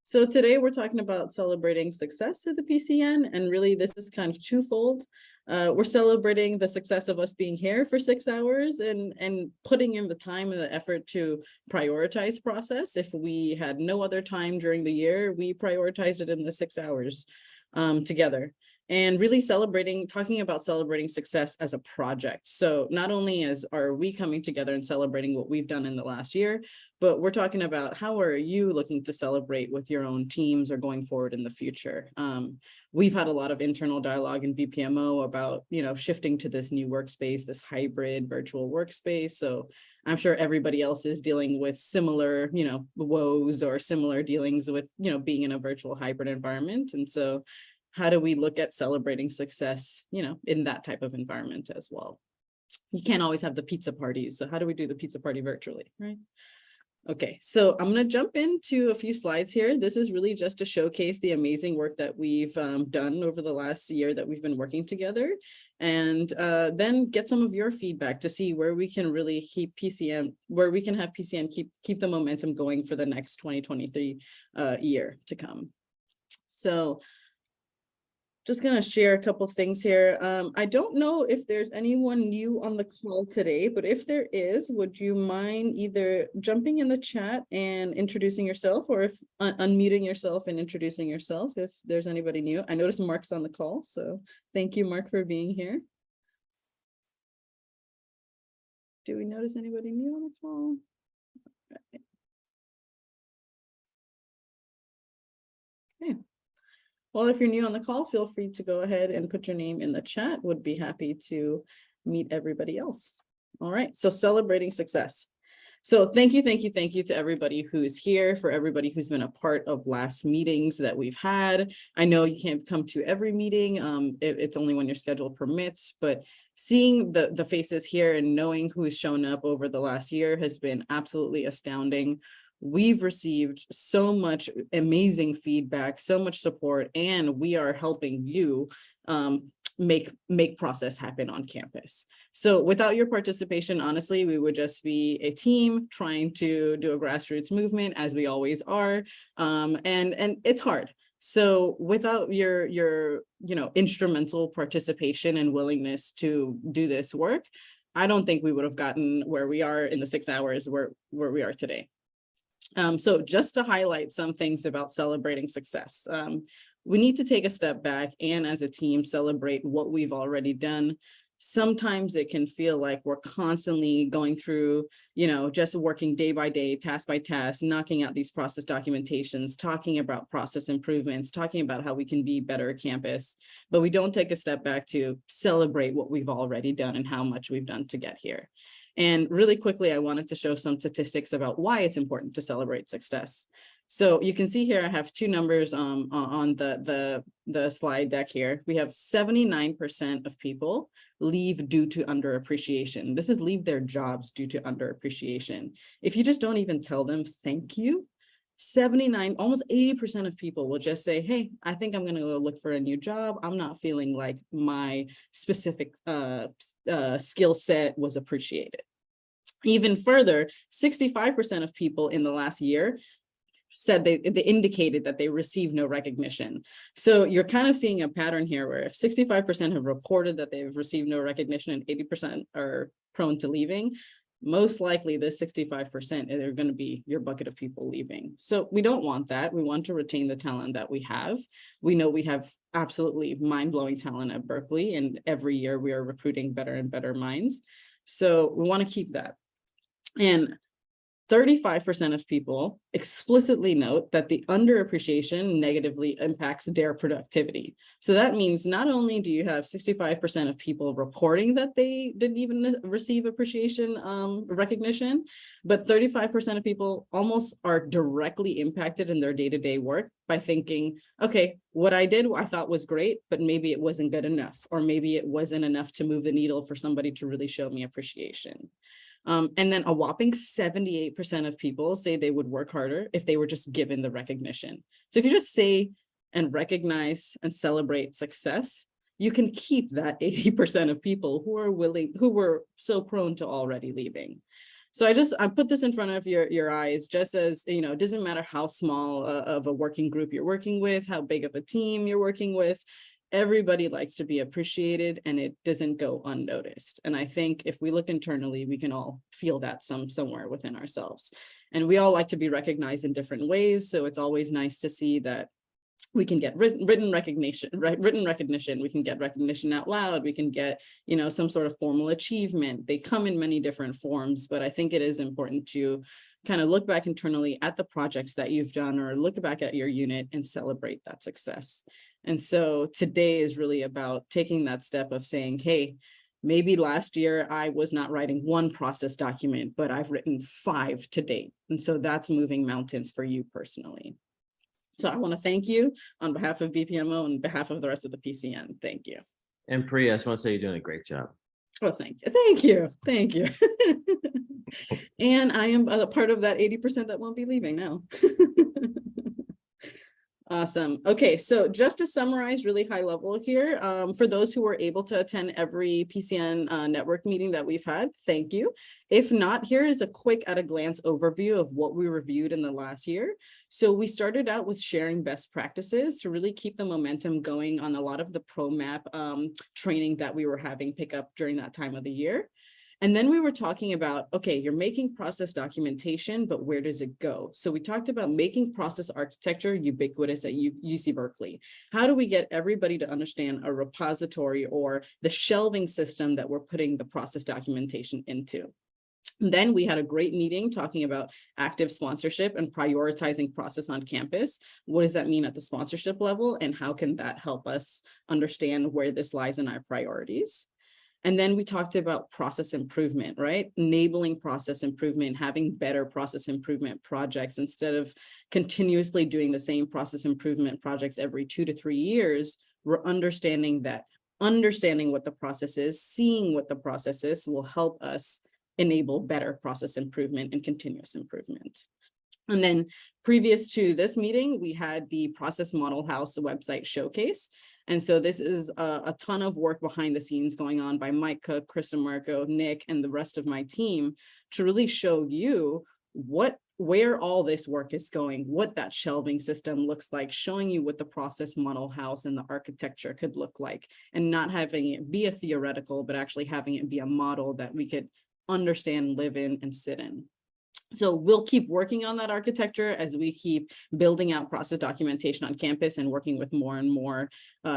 So today we're talking about celebrating success at the PCN, and really this is kind of twofold. We're celebrating the success of us being here for 6 hours and putting in the time and the effort to prioritize process. If we had no other time during the year, we prioritized it in the 6 hours together. And really talking about celebrating success as a project. So not only are we coming together and celebrating what we've done in the last year, but we're talking about how are you looking to celebrate with your own teams or going forward in the future. We've had a lot of internal dialogue in BPMO about, shifting to this new workspace, this hybrid virtual workspace. So I'm sure everybody else is dealing with similar, woes or similar dealings with, being in a virtual hybrid environment. And so how do we look at celebrating success, in that type of environment as well? You can't always have the pizza parties. So how do we do the pizza party virtually, right? Okay, so I'm going to jump into a few slides here. This is really just to showcase the amazing work that we've done over the last year that we've been working together, and then get some of your feedback to see where we can really keep PCN, where we can have PCN keep the momentum going for the next 2023 year to come. So just going to share a couple things here. I don't know if there's anyone new on the call today, but if there is, would you mind either jumping in the chat and introducing yourself, or if unmuting yourself and introducing yourself if there's anybody new? I noticed Mark's on the call, so thank you, Mark, for being here. Do we notice anybody new on the call? Okay. Well, if you're new on the call, feel free to go ahead and put your name in the chat. Would be happy to meet everybody else. All right, so celebrating success. So thank you to everybody who's here, for everybody who's been a part of last meetings that we've had. I know you can't come to every meeting. It's only when your schedule permits, but seeing the faces here and knowing who's shown up over the last year has been absolutely astounding. We've received so much amazing feedback, so much support, and we are helping you make process happen on campus. So without your participation, honestly, we would just be a team trying to do a grassroots movement, as we always are, and it's hard. So without your instrumental participation and willingness to do this work, I don't think we would have gotten where we are in the 6 hours where we are today. So just to highlight some things about celebrating success, we need to take a step back and as a team celebrate what we've already done. Sometimes it can feel like we're constantly going through, just working day by day, task by task, knocking out these process documentations, talking about process improvements, talking about how we can be better at campus, but we don't take a step back to celebrate what we've already done and how much we've done to get here. And really quickly, I wanted to show some statistics about why it's important to celebrate success. So you can see here, I have two numbers on the slide deck here. We have 79% of people leave due to underappreciation. This is leave their jobs due to underappreciation. If you just don't even tell them thank you, 79, almost 80% of people will just say, hey, I think I'm going to go look for a new job. I'm not feeling like my specific skill set was appreciated. Even further, 65% of people in the last year said they indicated that they received no recognition. So you're kind of seeing a pattern here where if 65% have reported that they've received no recognition and 80% are prone to leaving, most likely the 65% are going to be your bucket of people leaving. So we don't want that. We want to retain the talent that we have. We know we have absolutely mind-blowing talent at Berkeley, and every year we are recruiting better and better minds. So we want to keep that. And 35% of people explicitly note that the underappreciation negatively impacts their productivity. So that means not only do you have 65% of people reporting that they didn't even receive appreciation recognition, but 35% of people almost are directly impacted in their day-to-day work by thinking, okay, what I did I thought was great, but maybe it wasn't good enough, or maybe it wasn't enough to move the needle for somebody to really show me appreciation. And then a whopping 78% of people say they would work harder if they were just given the recognition. So if you just say and recognize and celebrate success, you can keep that 80% of people who are willing, who were so prone to already leaving. So I put this in front of your eyes, just as, you know, it doesn't matter how small of a working group you're working with, how big of a team you're working with, everybody likes to be appreciated and it doesn't go unnoticed. And I think if we look internally, we can all feel that somewhere within ourselves. And we all like to be recognized in different ways. So it's always nice to see that we can get written recognition, right? Written recognition. We can get recognition out loud. We can get, you know, some sort of formal achievement. They come in many different forms, but I think it is important to kind of look back internally at the projects that you've done, or look back at your unit and celebrate that success. And so today is really about taking that step of saying, hey, maybe last year I was not writing one process document, but I've written 5 to date. And so that's moving mountains for you personally. So I want to thank you on behalf of BPMO and behalf of the rest of the PCN. Thank you. And Priya, I just want to say you're doing a great job. Oh, thank you. Thank you. Thank you. And I am a part of that 80% that won't be leaving now. Awesome. Okay, so just to summarize really high level here, for those who were able to attend every PCN network meeting that we've had, thank you. If not, here is a quick at a glance overview of what we reviewed in the last year. So we started out with sharing best practices to really keep the momentum going on a lot of the ProMap training that we were having pick up during that time of the year. And then we were talking about, okay, you're making process documentation, but where does it go? So we talked about making process architecture ubiquitous at UC Berkeley. How do we get everybody to understand a repository or the shelving system that we're putting the process documentation into? And then we had a great meeting talking about active sponsorship and prioritizing process on campus. What does that mean at the sponsorship level? And how can that help us understand where this lies in our priorities? And then we talked about process improvement, right? Enabling process improvement, having better process improvement projects instead of continuously doing the same process improvement projects every 2 to 3 years. We're understanding what the process is, seeing what the process is will help us enable better process improvement and continuous improvement. And then previous to this meeting, we had the Process Model House website showcase. And so this is a ton of work behind the scenes going on by Mike Cook, Krista Marco, Nick, and the rest of my team to really show you where all this work is going, what that shelving system looks like, showing you what the process model house and the architecture could look like, and not having it be a theoretical, but actually having it be a model that we could understand, live in, and sit in. So we'll keep working on that architecture as we keep building out process documentation on campus and working with more and more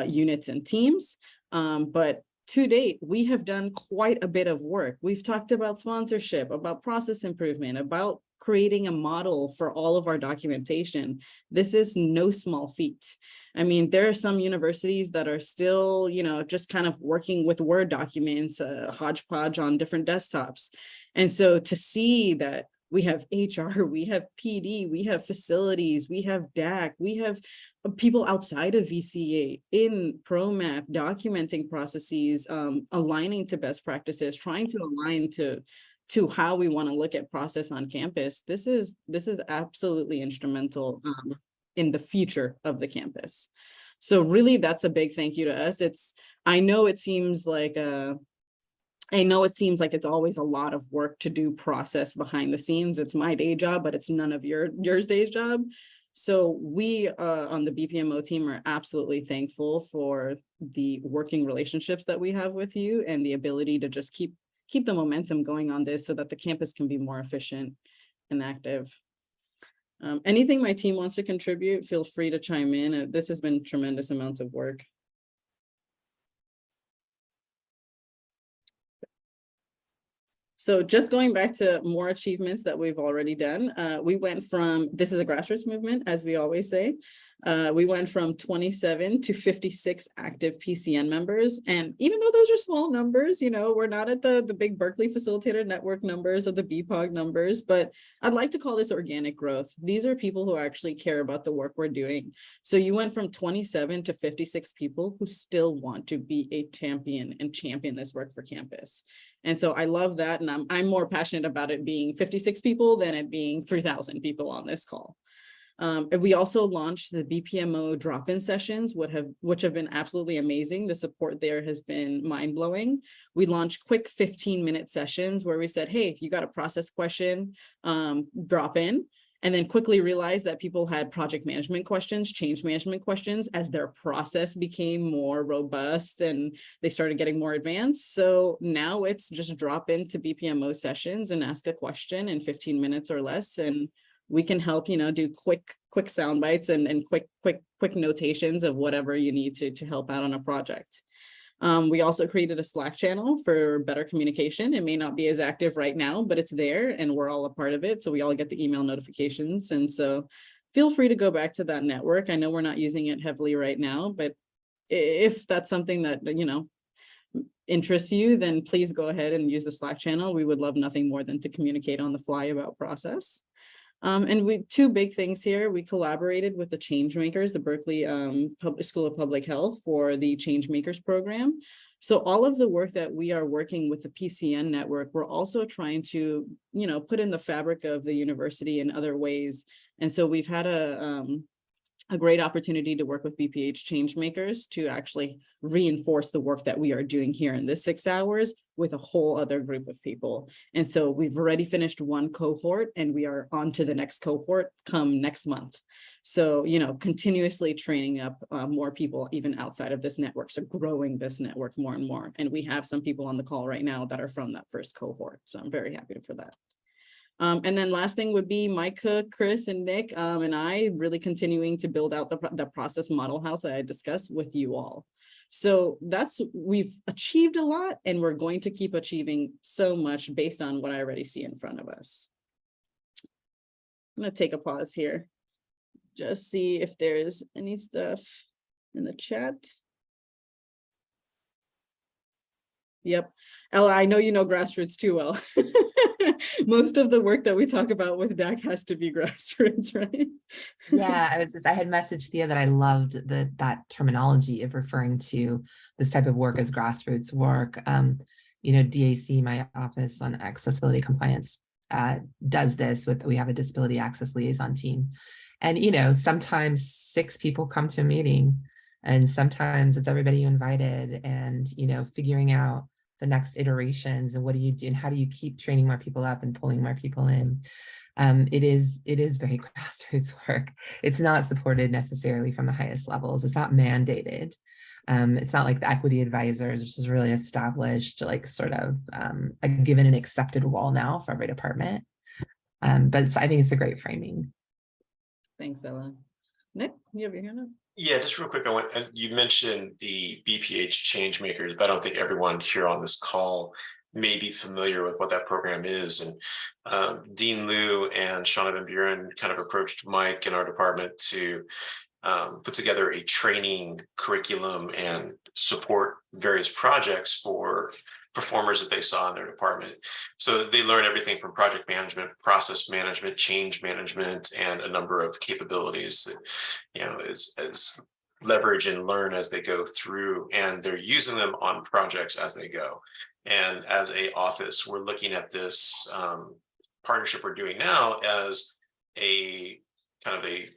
units and teams. But to date, we have done quite a bit of work. We've talked about sponsorship, about process improvement, about creating a model for all of our documentation. This is no small feat. I mean, there are some universities that are still, you know, just kind of working with Word documents, hodgepodge on different desktops. And so to see that we have HR, we have PD, we have facilities, we have DAC, we have people outside of VCA in ProMap documenting processes, aligning to best practices, trying to align to how we want to look at process on campus. This is absolutely instrumental in the future of the campus. So really, that's a big thank you to us. I know it seems like it's always a lot of work to do process behind the scenes. It's my day job, but it's none of your day's job. So we on the BPMO team are absolutely thankful for the working relationships that we have with you and the ability to just keep the momentum going on this so that the campus can be more efficient and active. Anything my team wants to contribute, feel free to chime in. This has been tremendous amounts of work. So just going back to more achievements that we've already done, we went from, this is a grassroots movement, as we always say, we went from 27 to 56 active PCN members. And even though those are small numbers, you know, we're not at the big Berkeley Facilitator Network numbers or the BPOG numbers, but I'd like to call this organic growth. These are people who actually care about the work we're doing. So you went from 27 to 56 people who still want to be a champion and champion this work for campus. And so I love that. And I'm more passionate about it being 56 people than it being 3,000 people on this call. And we also launched the BPMO drop-in sessions, which have been absolutely amazing. The support there has been mind-blowing. We launched quick 15-minute sessions where we said, hey, if you got a process question, drop in. And then quickly realized that people had project management questions, change management questions as their process became more robust and they started getting more advanced. So now it's just drop into BPMO sessions and ask a question in 15 minutes or less. And we can help, do quick sound bites and quick notations of whatever you need to help out on a project. We also created a Slack channel for better communication. It may not be as active right now, but it's there and we're all a part of it. So we all get the email notifications. And so feel free to go back to that network. I know we're not using it heavily right now, but if that's something that, interests you, then please go ahead and use the Slack channel. We would love nothing more than to communicate on the fly about process. And two big things here. We collaborated with the Change Makers, the Berkeley School of Public Health, for the Change Makers program. So all of the work that we are working with the PCN network, we're also trying to, put in the fabric of the university in other ways. And so we've had a great opportunity to work with BPH change makers to actually reinforce the work that we are doing here in this 6 hours with a whole other group of people. And so we've already finished one cohort and we are on to the next cohort come next month. So, continuously training up more people even outside of this network. So growing this network more and more. And we have some people on the call right now that are from that first cohort. So I'm very happy for that. And then last thing would be Micah, Chris, and Nick, and I really continuing to build out the process model house that I discussed with you all. So we've achieved a lot and we're going to keep achieving so much based on what I already see in front of us. I'm going to take a pause here. Just see if there's any stuff in the chat. Yep. Ella, I know you know grassroots too well. Most of the work that we talk about with DAC has to be grassroots, right? Yeah, I had messaged Thea that I loved that terminology of referring to this type of work as grassroots work. DAC, my office on accessibility compliance, does this we have a disability access liaison team. And, sometimes 6 people come to a meeting and sometimes it's everybody you invited and, figuring out the next iterations and what do you do and how do you keep training more people up and pulling more people in. It is very grassroots work. It's not supported necessarily from the highest levels. It's not mandated. It's not like the equity advisors, which is really established, like sort of a given and accepted role now for every department. But I think it's a great framing. Thanks, Ella. Nick, you have your hand up? Yeah, just real quick, you mentioned the BPH change makers, but I don't think everyone here on this call may be familiar with what that program is. And Dean Liu and Shauna Van Buren kind of approached Mike in our department to put together a training curriculum and support various projects for performers that they saw in their department. So they learn everything from project management, process management, change management, and a number of capabilities that, as leverage and learn as they go through, and they're using them on projects as they go. And as a office, we're looking at this partnership we're doing now as a kind of a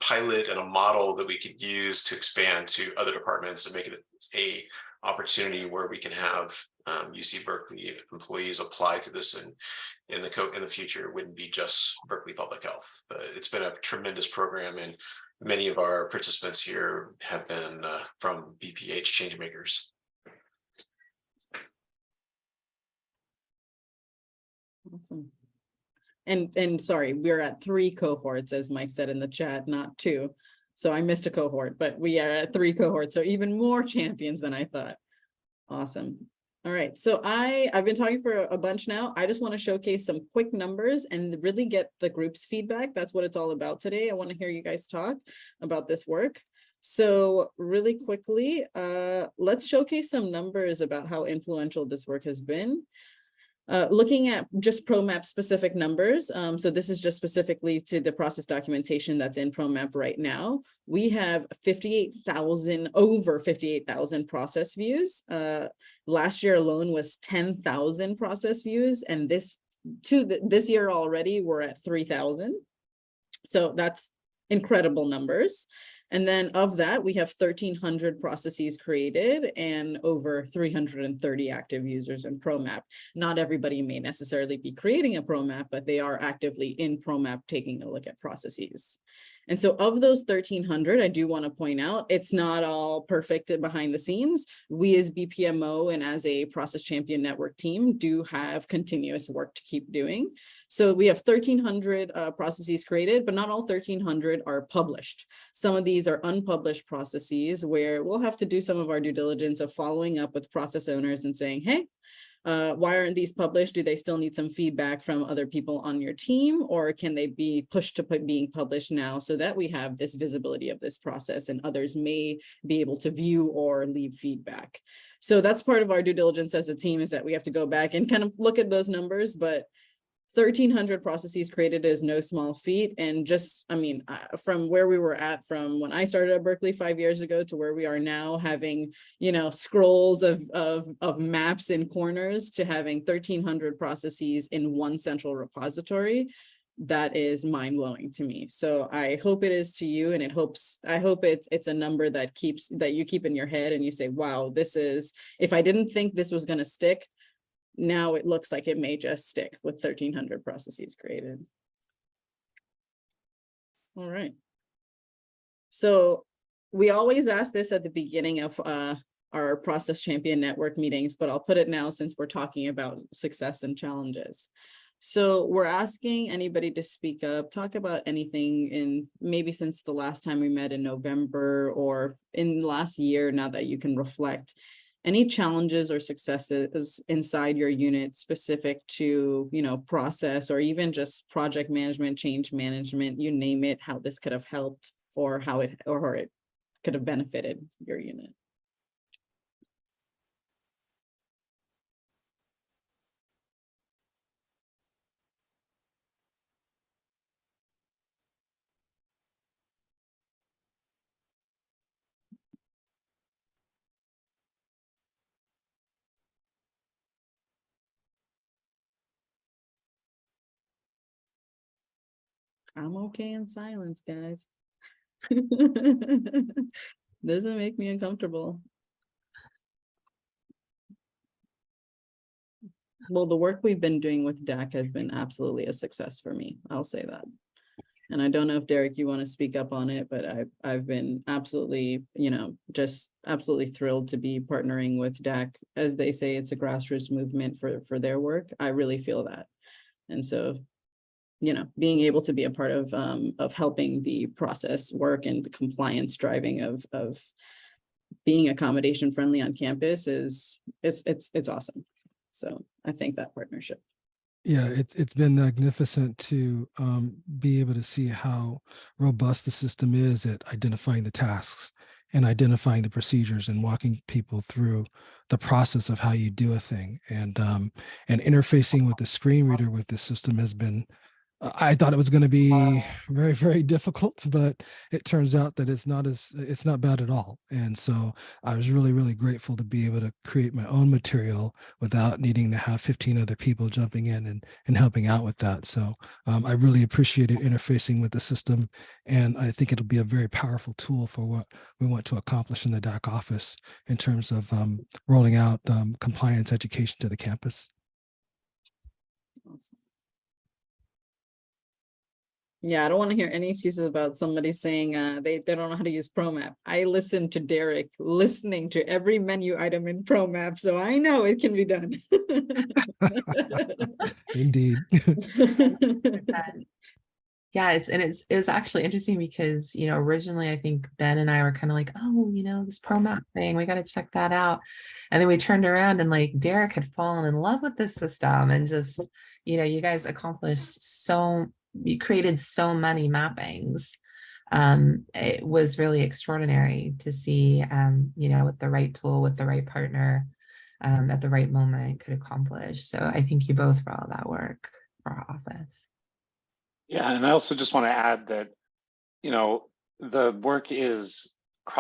pilot and a model that we could use to expand to other departments and make it a opportunity where we can have UC Berkeley employees apply to this in the future. It wouldn't be just Berkeley Public Health, but it's been a tremendous program, and many of our participants here have been from BPH changemakers. Awesome. And sorry, we're at 3 cohorts, as Mike said in the chat, not 2. So I missed a cohort, but we are at 3 cohorts. So even more champions than I thought. Awesome. All right. So I've been talking for a bunch now. I just want to showcase some quick numbers and really get the group's feedback. That's what it's all about today. I want to hear you guys talk about this work. So really quickly, let's showcase some numbers about how influential this work has been. Looking at just ProMap specific numbers, so this is just specifically to the process documentation that's in ProMap right now. We have over 58,000 process views. Last year alone was 10,000 process views, and this year already we're at 3,000. So that's incredible numbers. And then of that, we have 1,300 processes created and over 330 active users in ProMap. Not everybody may necessarily be creating a ProMap, but they are actively in ProMap taking a look at processes. And so of those 1,300, I do want to point out, it's not all perfect behind the scenes. We as BPMO and as a Process Champion Network team do have continuous work to keep doing. So we have 1,300 processes created, but not all 1,300 are published. Some of these are unpublished processes where we'll have to do some of our due diligence of following up with process owners and saying, hey, why aren't these published? Do they still need some feedback from other people on your team, or can they be pushed to being published now so that we have this visibility of this process and others may be able to view or leave feedback? So that's part of our due diligence as a team, is that we have to go back and kind of look at those numbers, but 1,300 processes created is no small feat. And just, I mean, from where we were at from when I started at Berkeley 5 years ago to where we are now, having, you know, scrolls of maps in corners to having 1,300 processes in one central repository, that is mind blowing to me. So I hope it is to you, and I hope it's a number that you keep in your head and you say, wow, this is, if I didn't think this was going to stick, now it looks like it may just stick with 1,300 processes created. All right. So we always ask this at the beginning of our Process Champion Network meetings, but I'll put it now since we're talking about success and challenges. So we're asking anybody to speak up, talk about anything in maybe since the last time we met in November or in the last year, now that you can reflect. Any challenges or successes inside your unit specific to, you know, process or even just project management, change management, you name it, how this could have helped or how it could have benefited your unit. I'm okay in silence, guys. Doesn't make me uncomfortable. Well, the work we've been doing with DAC has been absolutely a success for me. I'll say that. And I don't know if Derek, you want to speak up on it, but I've been absolutely, you know, just absolutely thrilled to be partnering with DAC. As they say, it's a grassroots movement for their work. I really feel that. And so, you know, being able to be a part of helping the process work and the compliance driving of being accommodation friendly on campus it's awesome. So I thank that partnership. Yeah, it's been magnificent to be able to see how robust the system is at identifying the tasks and identifying the procedures and walking people through the process of how you do a thing. And interfacing with the screen reader with the system has been, I thought it was going to be very, very difficult, but it turns out that it's not bad at all. And so I was really, really grateful to be able to create my own material without needing to have 15 other people jumping in and helping out with that. So I really appreciated interfacing with the system. And I think it'll be a very powerful tool for what we want to accomplish in the DAC office in terms of rolling out compliance education to the campus. Awesome. Yeah, I don't want to hear any excuses about somebody saying they don't know how to use ProMap. I listened to Derek listening to every menu item in ProMap, so I know it can be done. Indeed. Yeah, it was actually interesting because, you know, originally I think Ben and I were kind of like, oh, you know, this ProMap thing, we got to check that out. And then we turned around and like Derek had fallen in love with this system and just, you know, you guys accomplished you created so many mappings. It was really extraordinary to see, you know, with the right tool, with the right partner, at the right moment could accomplish. So I thank you both for all that work for our office. Yeah, and I also just want to add that, you know, the work is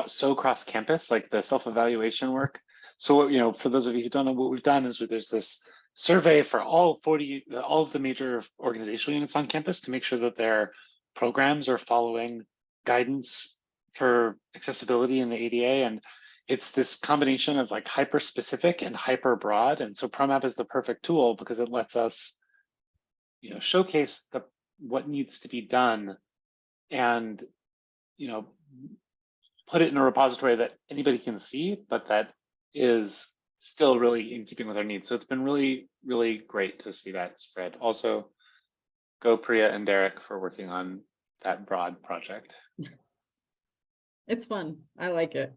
so cross campus, like the self-evaluation work. So, you know, for those of you who don't know, what we've done is there's this survey for all of the major organizational units on campus to make sure that they're programs are following guidance for accessibility in the ADA. And it's this combination of like hyper specific and hyper broad. And so ProMap is the perfect tool because it lets us, showcase what needs to be done and, put it in a repository that anybody can see, but that is still really in keeping with our needs. So it's been really, really great to see that spread. Also, go Priya and Derek for working on that broad project. It's fun. I like it.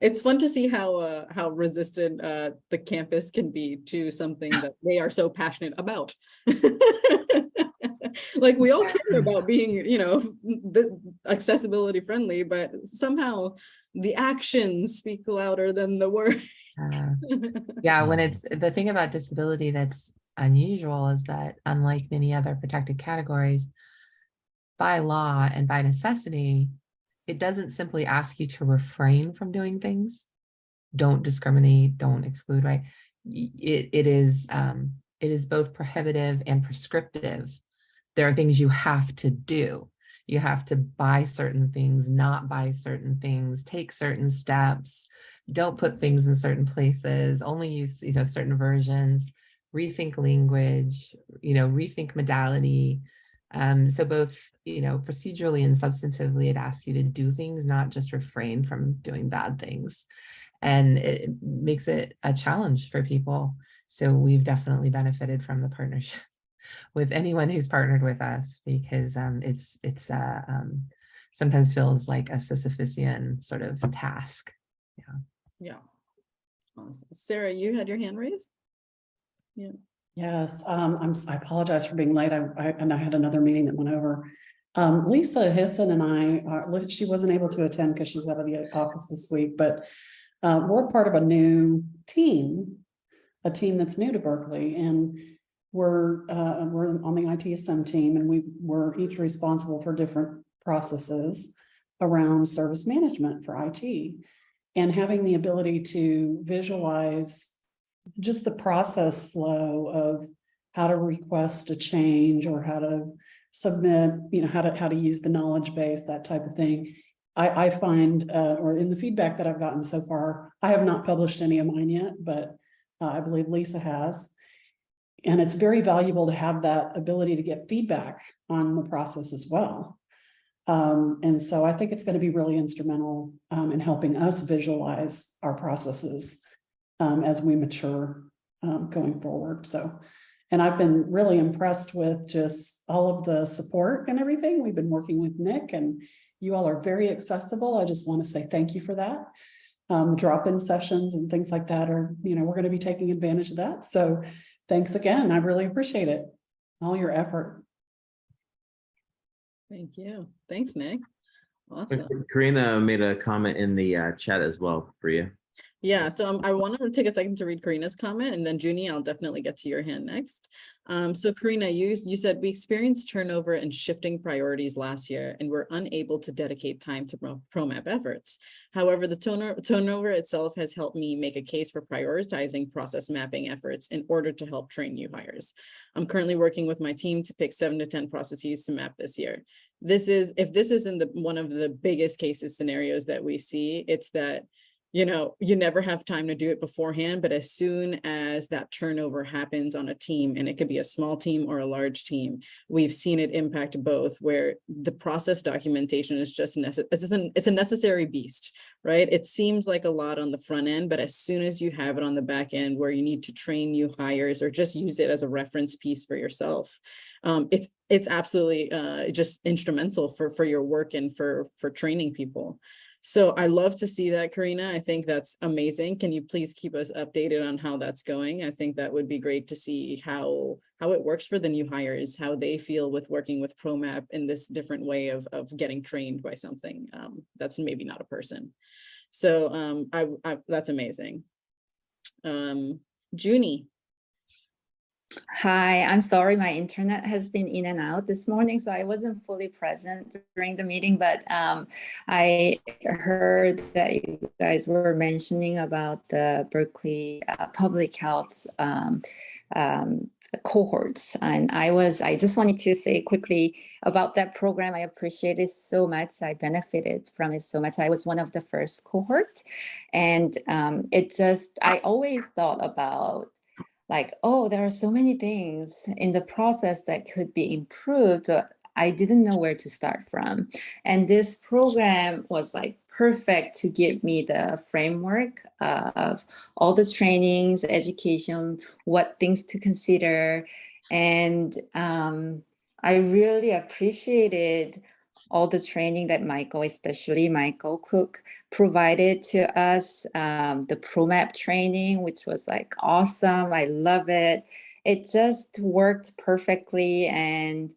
It's fun to see how resistant the campus can be to something that they are so passionate about. Like we all care about being, accessibility friendly, but somehow the actions speak louder than the words. Yeah, when it's the thing about disability that's unusual is that unlike many other protected categories, by law and by necessity, it doesn't simply ask you to refrain from doing things. Don't discriminate, don't exclude, right? It is both prohibitive and prescriptive. There are things you have to do. You have to buy certain things, not buy certain things, take certain steps, don't put things in certain places, only use certain versions, rethink language, rethink modality. So both, procedurally and substantively, it asks you to do things, not just refrain from doing bad things. And it makes it a challenge for people. So we've definitely benefited from the partnership with anyone who's partnered with us, because it's sometimes feels like a Sisyphean sort of task. Yeah. Awesome. Sarah, you had your hand raised? Yeah. Yes, I apologize for being late. I had another meeting that went over. Lisa Hisson and she wasn't able to attend because she's out of the office this week, but we're part of a new team, a team that's new to Berkeley, and we're on the ITSM team, and we're each responsible for different processes around service management for IT, and having the ability to visualize just the process flow of how to request a change or how to submit, how to use the knowledge base, that type of thing. I find, or in the feedback that I've gotten so far, I have not published any of mine yet, but I believe Lisa has. And it's very valuable to have that ability to get feedback on the process as well. And so I think it's going to be really instrumental in helping us visualize our processes as we mature going forward. So, and I've been really impressed with just all of the support and everything. We've been working with Nick, and you all are very accessible. I just want to say thank you for that. Drop-in sessions and things like that are, we're going to be taking advantage of that. So thanks again. I really appreciate it. All your effort. Thank you. Thanks, Nick. Awesome. Karina made a comment in the chat as well for you. Yeah, so I want to take a second to read Karina's comment, and then Junie, I'll definitely get to your hand next. So Karina, you said we experienced turnover and shifting priorities last year, and we're unable to dedicate time to ProMap efforts. However, the turnover itself has helped me make a case for prioritizing process mapping efforts in order to help train new hires. I'm currently working with my team to pick 7 to 10 processes to map this year. If this isn't one of the biggest cases scenarios that we see, it's that you never have time to do it beforehand, but as soon as that turnover happens on a team, and it could be a small team or a large team, we've seen it impact both, where the process documentation is just it's a necessary beast, right? It seems like a lot on the front end, but as soon as you have it on the back end where you need to train new hires or just use it as a reference piece for yourself, it's absolutely just instrumental for your work and for training people. So I love to see that, Karina. I think that's amazing. Can you please keep us updated on how that's going? I think that would be great to see how it works for the new hires, how they feel with working with ProMap in this different way of getting trained by something that's maybe not a person. So that's amazing. Junie. Hi, I'm sorry, my internet has been in and out this morning, so I wasn't fully present during the meeting, but I heard that you guys were mentioning about the Berkeley Public Health cohorts. And I just wanted to say quickly about that program. I appreciate it so much. I benefited from it so much. I was one of the first cohort. And I always thought about like, oh, there are so many things in the process that could be improved, but I didn't know where to start from. And this program was like perfect to give me the framework of all the trainings, education, what things to consider. And I really appreciated all the training that Michael, especially Michael Cook, provided to us. The ProMap training, which was like awesome. I love it. It just worked perfectly. And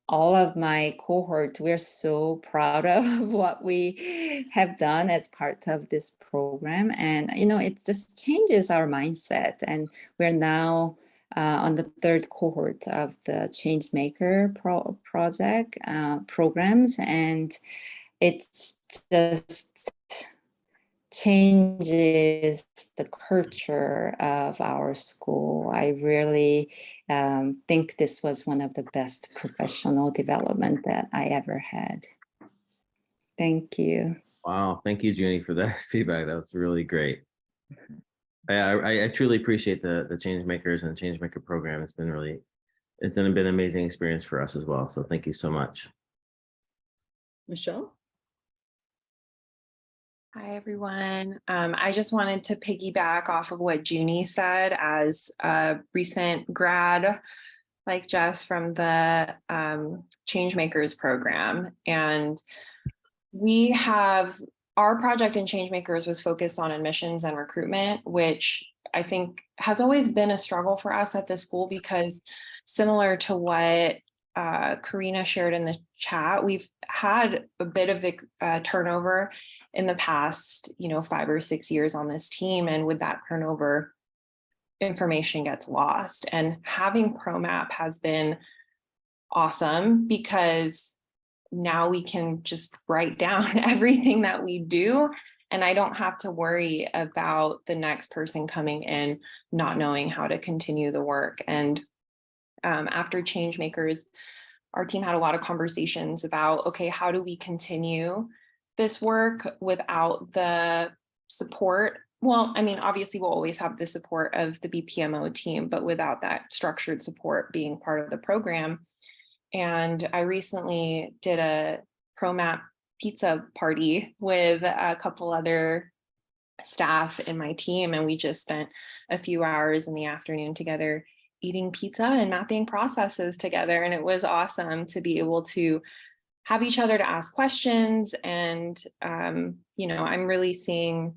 all of my cohort, we're so proud of what we have done as part of this program. And, it just changes our mindset. And we're now on the third cohort of the Changemaker project programs. And it's just changes the culture of our school. I really think this was one of the best professional development that I ever had. Thank you. Wow. Thank you, Junie, for that feedback. That was really great. I truly appreciate the change makers and the change maker program. It's been an amazing experience for us as well. So thank you so much. Michelle? Hi, everyone. I just wanted to piggyback off of what Junie said as a recent grad, like Jess, from the Changemakers program. And our project in Changemakers was focused on admissions and recruitment, which I think has always been a struggle for us at the school, because similar to what Karina shared in the chat, we've had a bit of turnover in the past, 5 or 6 years on this team. And with that turnover, information gets lost. And having ProMap has been awesome, because now we can just write down everything that we do. And I don't have to worry about the next person coming in not knowing how to continue the work. And after Changemakers, our team had a lot of conversations about, okay, how do we continue this work without the support? Well, I mean, obviously we'll always have the support of the BPMO team, but without that structured support being part of the program. And I recently did a ProMap pizza party with a couple other staff in my team, and we just spent a few hours in the afternoon together eating pizza and mapping processes together. And it was awesome to be able to have each other to ask questions. And, I'm really seeing,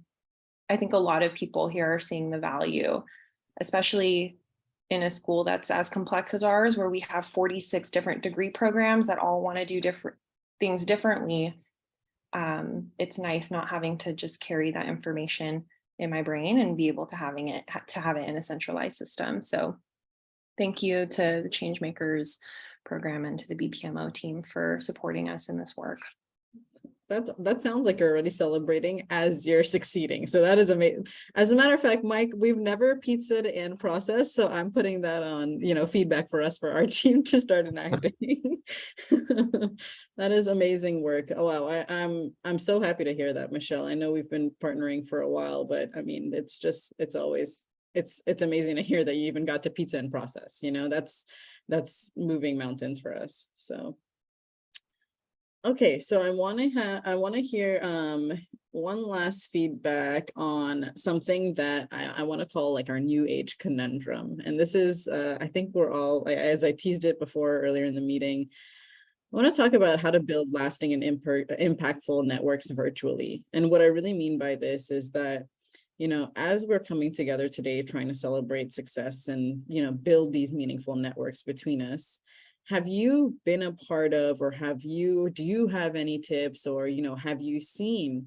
I think a lot of people here are seeing the value, especially in a school that's as complex as ours, where we have 46 different degree programs that all want to do different things differently. It's nice not having to just carry that information in my brain and be able to have it in a centralized system. So thank you to the Changemakers program and to the BPMO team for supporting us in this work. That sounds like you're already celebrating as you're succeeding. So that is amazing. As a matter of fact, Mike, we've never pizzaed in process. So I'm putting that on, feedback for us, for our team to start enacting. That is amazing work. Oh, wow. I'm so happy to hear that, Michelle. I know we've been partnering for a while, but I mean, it's amazing to hear that you even got to pizza in process. That's moving mountains for us. So. Okay, so I want to hear one last feedback on something that I want to call like our new age conundrum. And this is, I think we're all, as I teased it before earlier in the meeting, I want to talk about how to build lasting and impactful networks virtually. And what I really mean by this is that, as we're coming together today, trying to celebrate success and, build these meaningful networks between us, have you been a part of, or do you have any tips, or, have you seen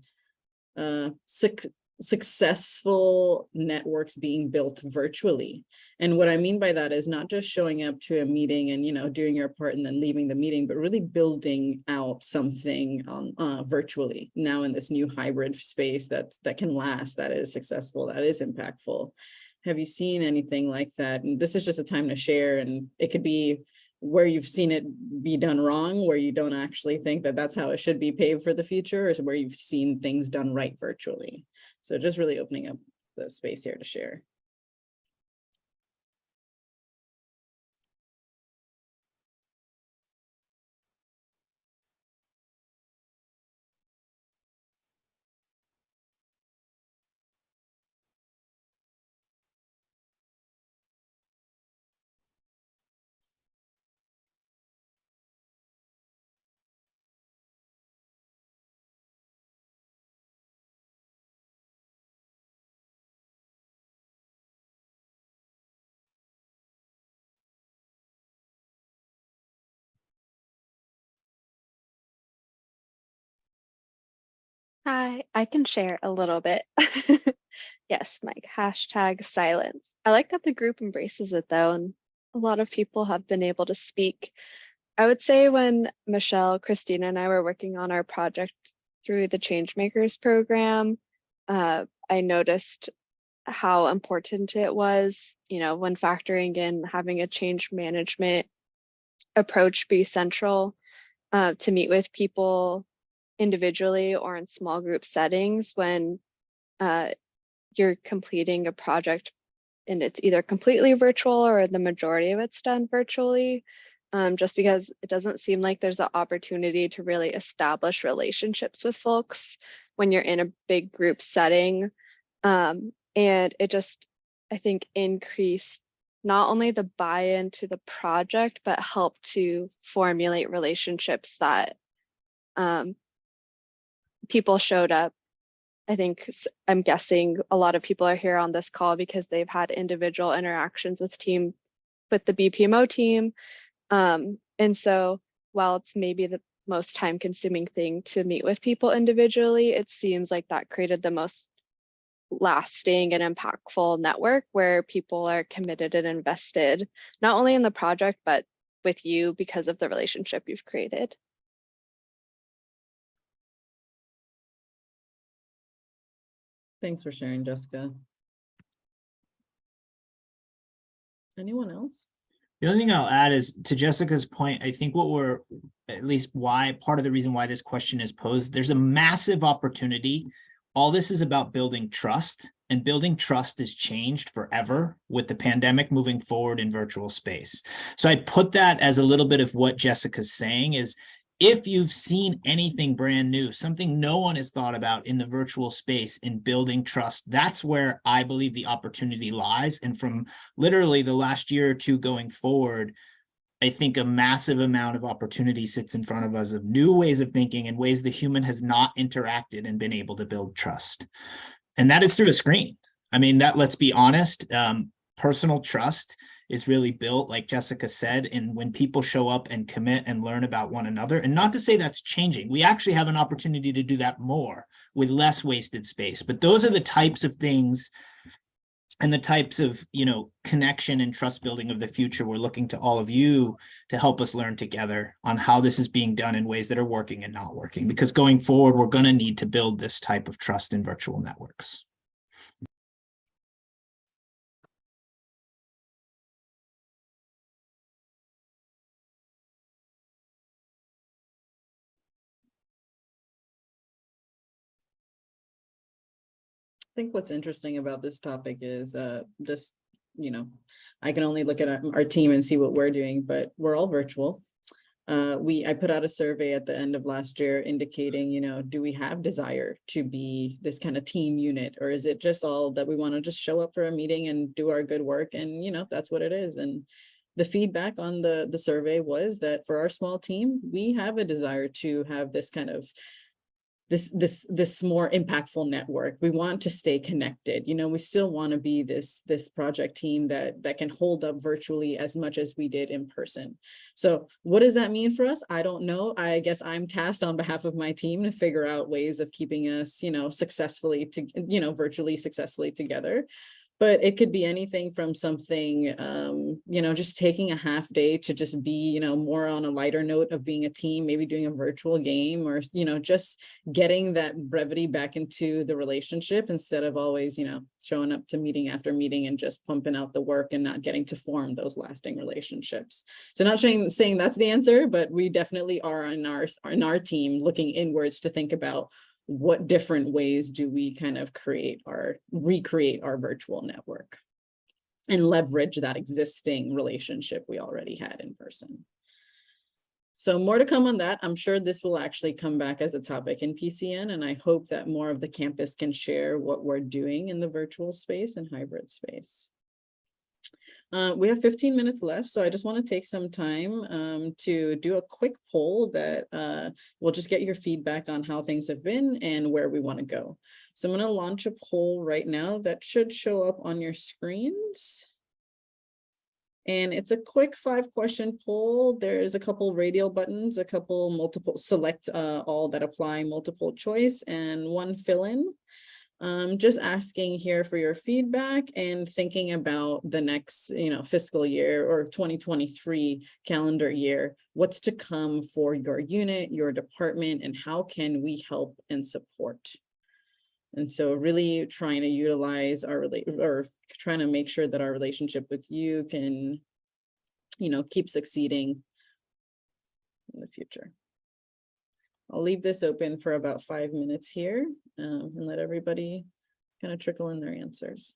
successful networks being built virtually? And what I mean by that is not just showing up to a meeting and, doing your part and then leaving the meeting, but really building out something virtually now in this new hybrid space that can last, that is successful, that is impactful. Have you seen anything like that? And this is just a time to share, and it could be where you've seen it be done wrong, where you don't actually think that that's how it should be paved for the future, or where you've seen things done right virtually. So just really opening up the space here to share. Hi, I can share a little bit. Yes, Mike, hashtag silence. I like that the group embraces it though, and a lot of people have been able to speak. I would say when Michelle, Christina, and I were working on our project through the Changemakers program, I noticed how important it was, when factoring in having a change management approach be central, to meet with people individually or in small group settings when you're completing a project and it's either completely virtual or the majority of it's done virtually, just because it doesn't seem like there's an opportunity to really establish relationships with folks when you're in a big group setting. And it just, I think, increased not only the buy-in to the project, but helped to formulate relationships that people showed up. I think I'm guessing a lot of people are here on this call because they've had individual interactions with the BPMO team. And so while it's maybe the most time consuming thing to meet with people individually, it seems like that created the most lasting and impactful network where people are committed and invested, not only in the project, but with you because of the relationship you've created. Thanks for sharing, Jessica. Anyone else? The only thing I'll add is to Jessica's point, I think at least part of the reason why this question is posed, there's a massive opportunity. All this is about building trust, and building trust is changed forever with the pandemic moving forward in virtual space. So I put that as a little bit of what Jessica's saying is, if you've seen anything brand new, something no one has thought about in the virtual space in building trust, that's where I believe the opportunity lies. And from literally the last year or two going forward, I think a massive amount of opportunity sits in front of us of new ways of thinking and ways the human has not interacted and been able to build trust. And that is through a screen. I mean, let's be honest, personal trust is really built, like Jessica said, and when people show up and commit and learn about one another, and not to say that's changing, we actually have an opportunity to do that more with less wasted space. But those are the types of things and the types of, connection and trust building of the future. We're looking to all of you to help us learn together on how this is being done in ways that are working and not working, because going forward, we're going to need to build this type of trust in virtual networks. I think what's interesting about this topic is just, I can only look at our team and see what we're doing, but we're all virtual. I put out a survey at the end of last year indicating, do we have desire to be this kind of team unit, or is it just all that we want to just show up for a meeting and do our good work and, that's what it is. And the feedback on the survey was that for our small team, we have a desire to have this kind of this more impactful network. We want to stay connected. We still want to be this project team that can hold up virtually as much as we did in person. So what does that mean for us? I don't know. I guess I'm tasked on behalf of my team to figure out ways of keeping us, successfully virtually successfully together. But it could be anything from something, just taking a half day to just be, more on a lighter note of being a team, maybe doing a virtual game, or, just getting that brevity back into the relationship instead of always, showing up to meeting after meeting and just pumping out the work and not getting to form those lasting relationships. So not saying that's the answer, but we definitely are in our team looking inwards to think about what different ways do we kind of recreate our virtual network and leverage that existing relationship we already had in person. So more to come on that. I'm sure this will actually come back as a topic in PCN, and I hope that more of the campus can share what we're doing in the virtual space and hybrid space. We have 15 minutes left, so I just want to take some time to do a quick poll that will just get your feedback on how things have been and where we want to go. So I'm going to launch a poll right now that should show up on your screens. And it's a quick 5-question poll. There's a couple radial buttons, a couple multiple select all that apply, multiple choice, and one fill-in. Just asking here for your feedback and thinking about the next, fiscal year or 2023 calendar year, what's to come for your unit, your department, and how can we help and support? And so really trying to utilize trying to make sure that our relationship with you can, keep succeeding in the future. I'll leave this open for about 5 minutes here and let everybody kind of trickle in their answers.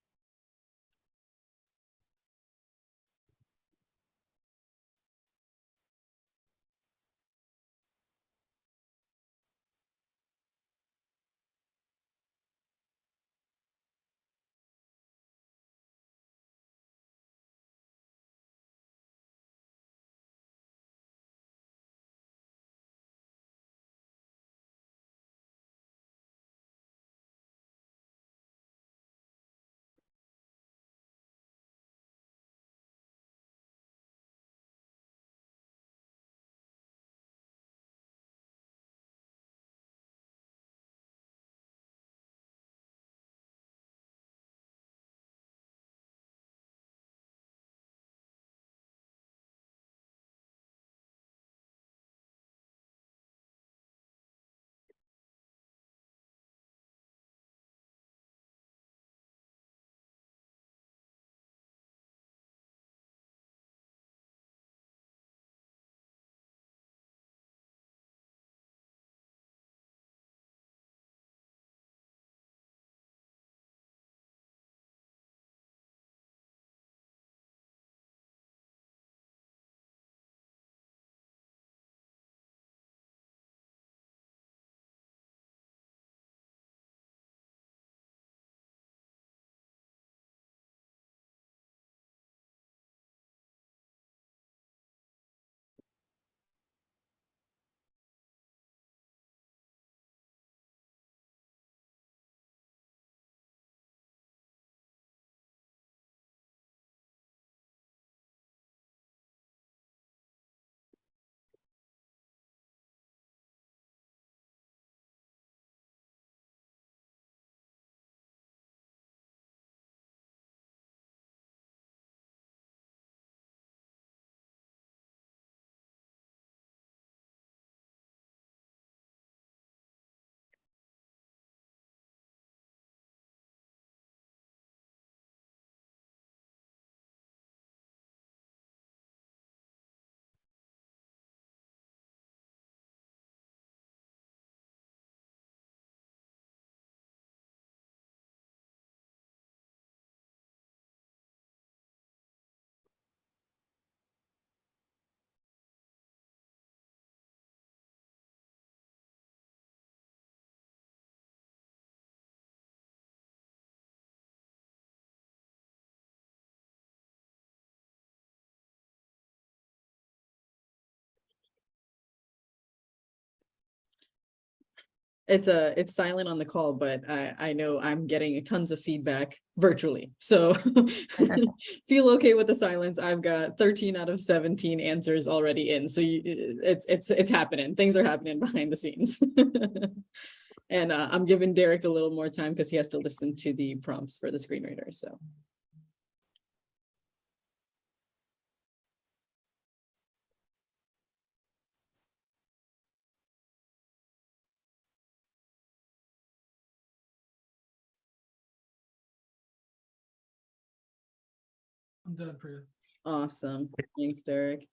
It's silent on the call, but I know I'm getting tons of feedback virtually. So feel okay with the silence. I've got 13 out of 17 answers already in. So it's happening. Things are happening behind the scenes. And I'm giving Derek a little more time because he has to listen to the prompts for the screen reader. So I'm done, Priya. Awesome. Thanks, Derek.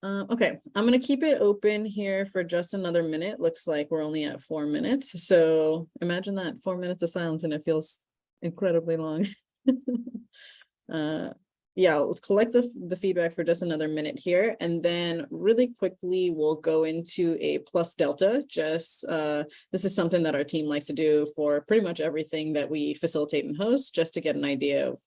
Okay, I'm gonna keep it open here for just another minute. Looks like we're only at 4 minutes. So imagine that 4 minutes of silence and it feels incredibly long. Yeah, I'll collect the feedback for just another minute here, and then really quickly we'll go into a plus delta. Just this is something that our team likes to do for pretty much everything that we facilitate and host, just to get an idea of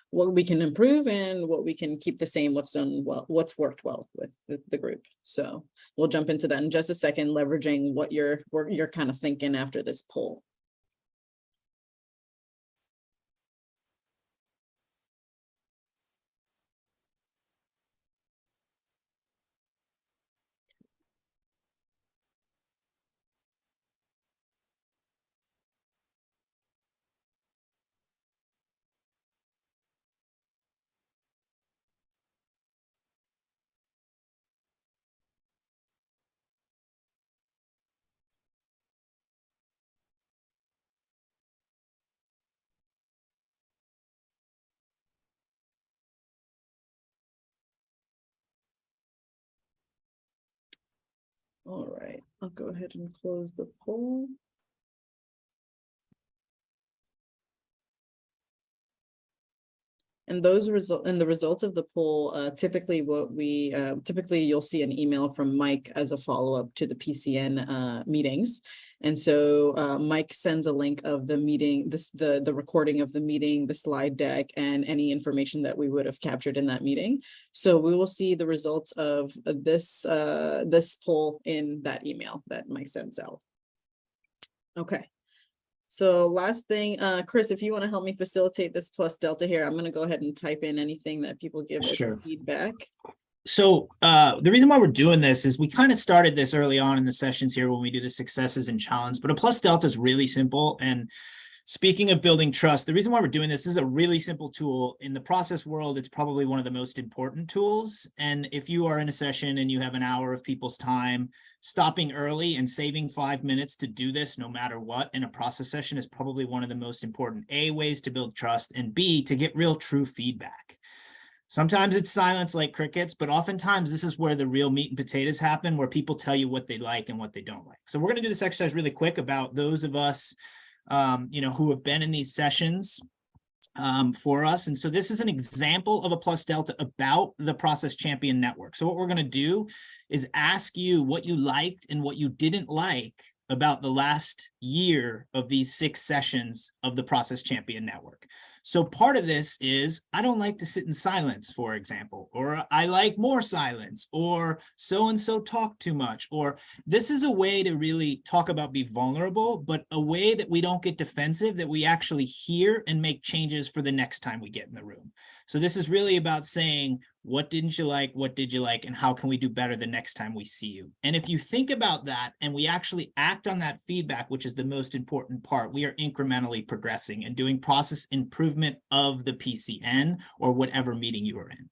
what we can improve and what we can keep the same, what's done well, what's worked well with the group. So we'll jump into that in just a second, leveraging what you're kind of thinking after this poll. All right, I'll go ahead and close the poll. And those the results of the poll, typically typically you'll see an email from Mike as a follow-up to the PCN meetings. And so Mike sends a link of the meeting, the recording of the meeting, the slide deck, and any information that we would have captured in that meeting. So we will see the results of this poll in that email that Mike sends out. Okay. So last thing, Chris, if you want to help me facilitate this plus delta here, I'm going to go ahead and type in anything that people give as Sure. feedback. So the reason why we're doing this is we kind of started this early on in the sessions here when we do the successes and challenge, but a plus delta is really simple. And speaking of building trust, the reason why we're doing this is a really simple tool. In the process world, it's probably one of the most important tools. And if you are in a session and you have an hour of people's time, stopping early and saving 5 minutes to do this, no matter what, in a process session is probably one of the most important A, ways to build trust, and B, to get real true feedback. Sometimes it's silence like crickets, but oftentimes this is where the real meat and potatoes happen, where people tell you what they like and what they don't like. So we're going to do this exercise really quick about those of us who have been in these sessions for us. And so this is an example of a plus delta about the Process Champion Network. So what we're going to do is ask you what you liked and what you didn't like about the last year of these 6 sessions of the Process Champion Network. So part of this is, I don't like to sit in silence, for example, or I like more silence, or so-and-so talk too much, or this is a way to really talk about be vulnerable, but a way that we don't get defensive, that we actually hear and make changes for the next time we get in the room. So this is really about saying, what didn't you like? What did you like? And how can we do better the next time we see you? And if you think about that and we actually act on that feedback, which is the most important part, we are incrementally progressing and doing process improvement of the PCN or whatever meeting you are in.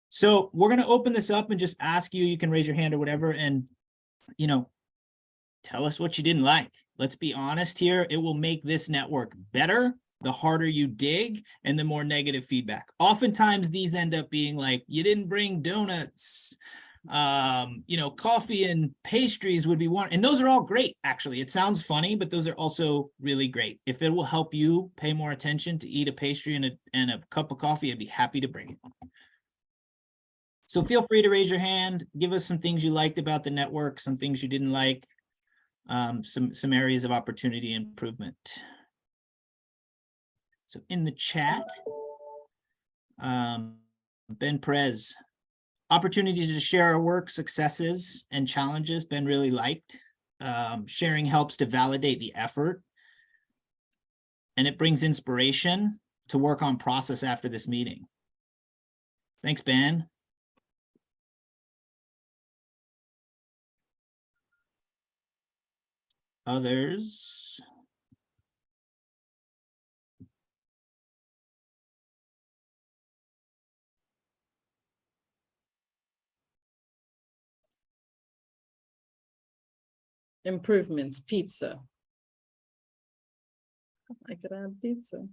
So we're going to open this up and just ask you, you can raise your hand or whatever, and, tell us what you didn't like. Let's be honest here. It will make this network better the harder you dig and the more negative feedback. Oftentimes these end up being like, you didn't bring donuts, coffee and pastries would be one. And those are all great, actually. It sounds funny, but those are also really great. If it will help you pay more attention to eat a pastry and a cup of coffee, I'd be happy to bring it. So feel free to raise your hand, give us some things you liked about the network, some things you didn't like, some areas of opportunity improvement. So in the chat, Ben Perez, opportunities to share our work, successes, and challenges. Ben really liked. Sharing helps to validate the effort, and it brings inspiration to work on process after this meeting. Thanks, Ben. Others. Improvements, pizza. I could add pizza.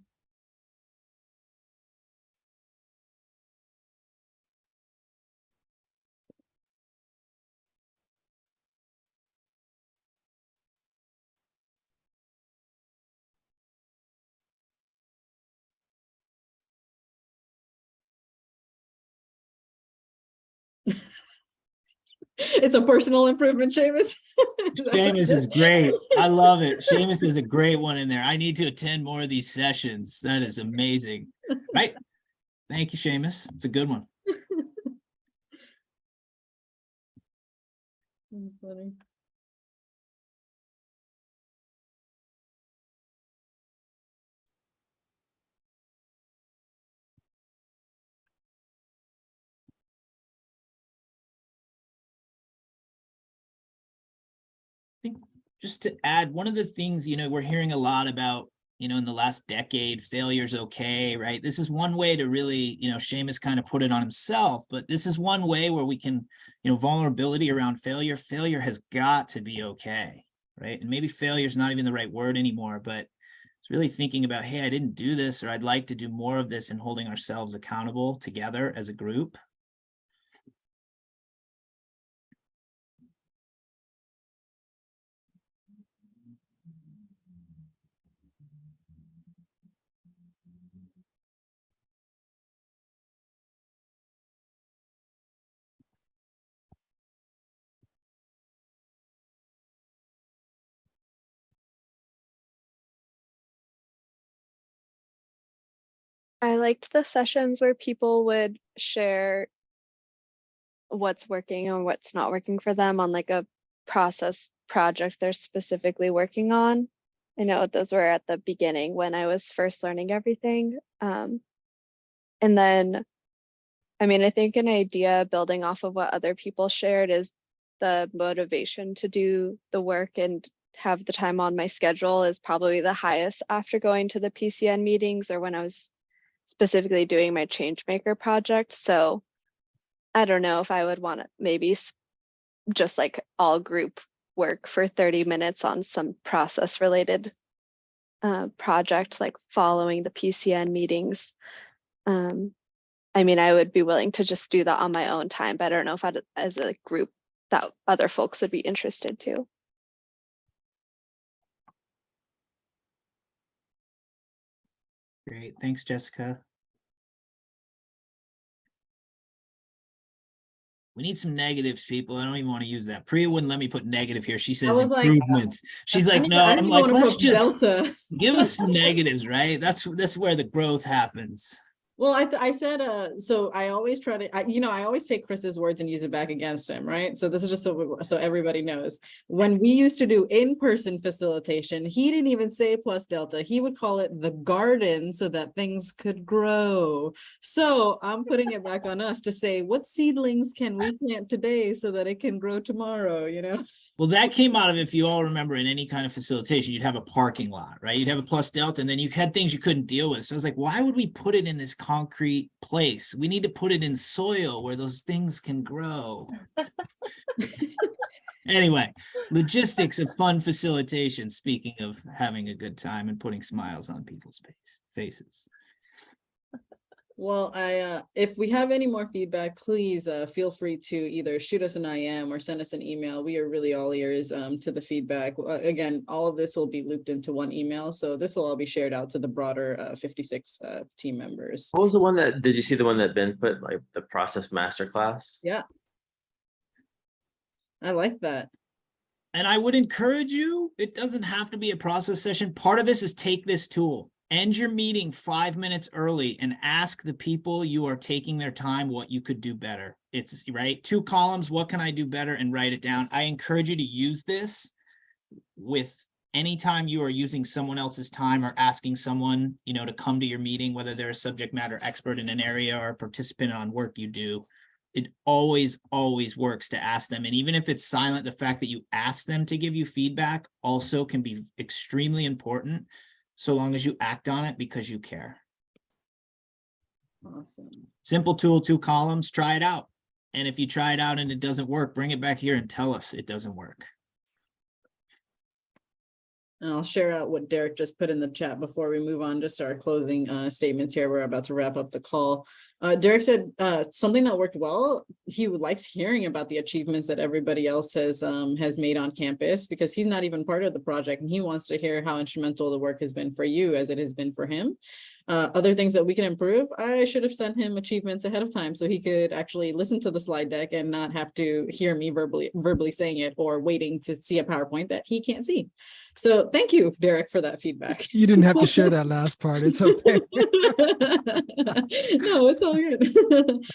It's a personal improvement, Seamus. Seamus is great. I love it. Seamus is a great one in there. I need to attend more of these sessions. That is amazing. Right? Thank you, Seamus. It's a good one. That's funny. Think just to add, one of the things, we're hearing a lot about, in the last decade, failure's okay, right? This is one way to really, Seamus kind of put it on himself, but this is one way where we can, vulnerability around failure. Failure has got to be okay, right? And maybe failure is not even the right word anymore, but it's really thinking about, hey, I didn't do this, or I'd like to do more of this, and holding ourselves accountable together as a group. I liked the sessions where people would share what's working and what's not working for them on like a process project they're specifically working on. I know those were at the beginning when I was first learning everything. And then, I mean, I think an idea building off of what other people shared is the motivation to do the work and have the time on my schedule is probably the highest after going to the PCN meetings or when I was specifically doing my Changemaker project. So I don't know if I would want to maybe just like all group work for 30 minutes on some process related project, like following the PCN meetings. I mean, I would be willing to just do that on my own time, but I don't know if as a group that other folks would be interested too. Great. Thanks, Jessica. We need some negatives, people. I don't even want to use that. Priya wouldn't let me put negative here. She says was like, improvement. She's like, no, I'm like, let's just give us some negatives, right? That's where the growth happens. Well, I said, so I always try to, I always take Chris's words and use it back against him, right? So this is just so everybody knows. When we used to do in-person facilitation, he didn't even say plus delta. He would call it the garden so that things could grow. So I'm putting it back on us to say, what seedlings can we plant today so that it can grow tomorrow, Well, that came out of, if you all remember, in any kind of facilitation, you'd have a parking lot, right? You'd have a plus delta, and then you had things you couldn't deal with. So I was like, why would we put it in this concrete place? We need to put it in soil where those things can grow. Anyway, logistics of fun facilitation, speaking of having a good time and putting smiles on people's faces. Well, if we have any more feedback, please feel free to either shoot us an IM or send us an email. We are really all ears to the feedback. Again, all of this will be looped into one email, so this will all be shared out to the broader 56 team members. What was the one did you see the one that Ben put, like the process masterclass? Yeah, I like that. And I would encourage you, it doesn't have to be a process session. Part of this is take this tool. End your meeting 5 minutes early and ask the people you are taking their time what you could do better. It's right. 2 columns. What can I do better? And write it down. I encourage you to use this with anytime you are using someone else's time or asking someone, to come to your meeting, whether they're a subject matter expert in an area or a participant on work you do. It always works to ask them. And even if it's silent, the fact that you ask them to give you feedback also can be extremely important, so long as you act on it because you care. Awesome. Simple tool, 2 columns, try it out. And if you try it out and it doesn't work, bring it back here and tell us it doesn't work. And I'll share out what Derek just put in the chat before we move on to our closing statements here. We're about to wrap up the call. Derek said something that worked well. He likes hearing about the achievements that everybody else has made on campus, because he's not even part of the project, and he wants to hear how instrumental the work has been for you as it has been for him. Other things that we can improve, I should have sent him achievements ahead of time so he could actually listen to the slide deck and not have to hear me verbally saying it or waiting to see a PowerPoint that he can't see. So thank you, Derek, for that feedback. You didn't have to share that last part. It's okay. No, it's all good.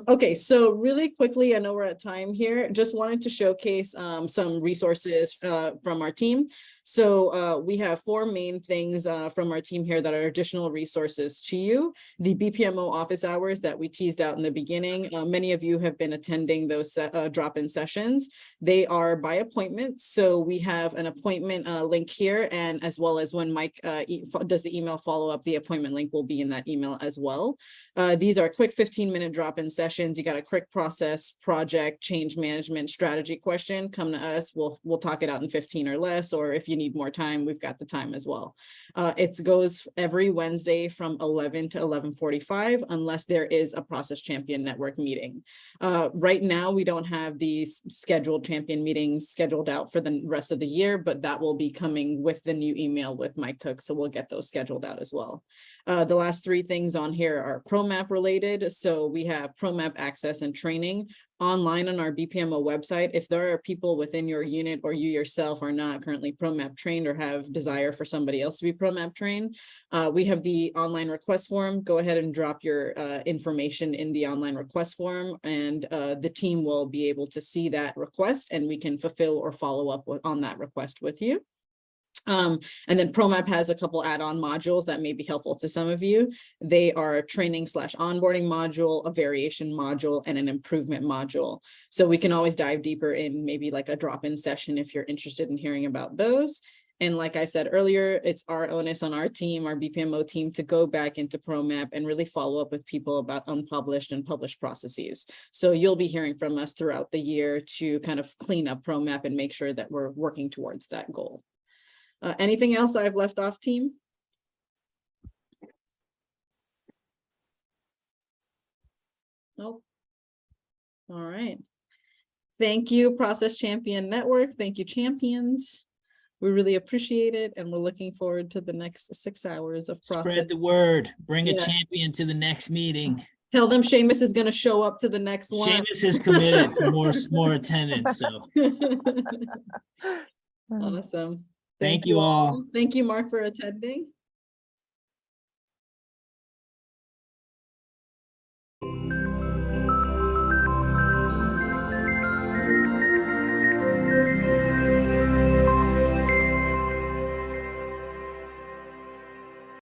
Okay, so really quickly, I know we're at time here. Just wanted to showcase some resources from our team. So we have 4 main things from our team here that are additional resources to you. The BPMO office hours that we teased out in the beginning. Many of you have been attending those drop-in sessions. They are by appointment. So we have an appointment link here, and as well as when Mike does the email follow-up, the appointment link will be in that email as well. These are quick 15-minute drop-in sessions. You got a quick process, project, change management, strategy question, come to us. We'll talk it out in 15 or less, or if you need more time, we've got the time as well. It goes every Wednesday from 11 to 11:45, unless there is a Process Champion Network meeting. Right now, we don't have these scheduled champion meetings scheduled out for the rest of the year, but that will be coming with the new email with Mike Cook, so we'll get those scheduled out as well. The last 3 things on here are ProMap related. So we have ProMap access and training online on our BPMO website. If there are people within your unit or you yourself are not currently ProMap trained or have desire for somebody else to be ProMap trained, we have the online request form. Go ahead and drop your information in the online request form, and the team will be able to see that request, and we can fulfill or follow up on that request with you. And then ProMap has a couple add-on modules that may be helpful to some of you. They are a training/onboarding module, a variation module, and an improvement module. So we can always dive deeper in maybe like a drop-in session if you're interested in hearing about those. And like I said earlier, it's our onus on our team, our BPMO team, to go back into ProMap and really follow up with people about unpublished and published processes. So you'll be hearing from us throughout the year to kind of clean up ProMap and make sure that we're working towards that goal. Anything else I've left off, team? Nope. All right. Thank you, Process Champion Network. Thank you, champions. We really appreciate it, and we're looking forward to the next 6 hours of process. Spread the word. Bring a Yeah. champion to the next meeting. Tell them Seamus is going to show up to the next one. Seamus is committed to more attendance. So Awesome. thank you all. Thank you, Mark, for attending.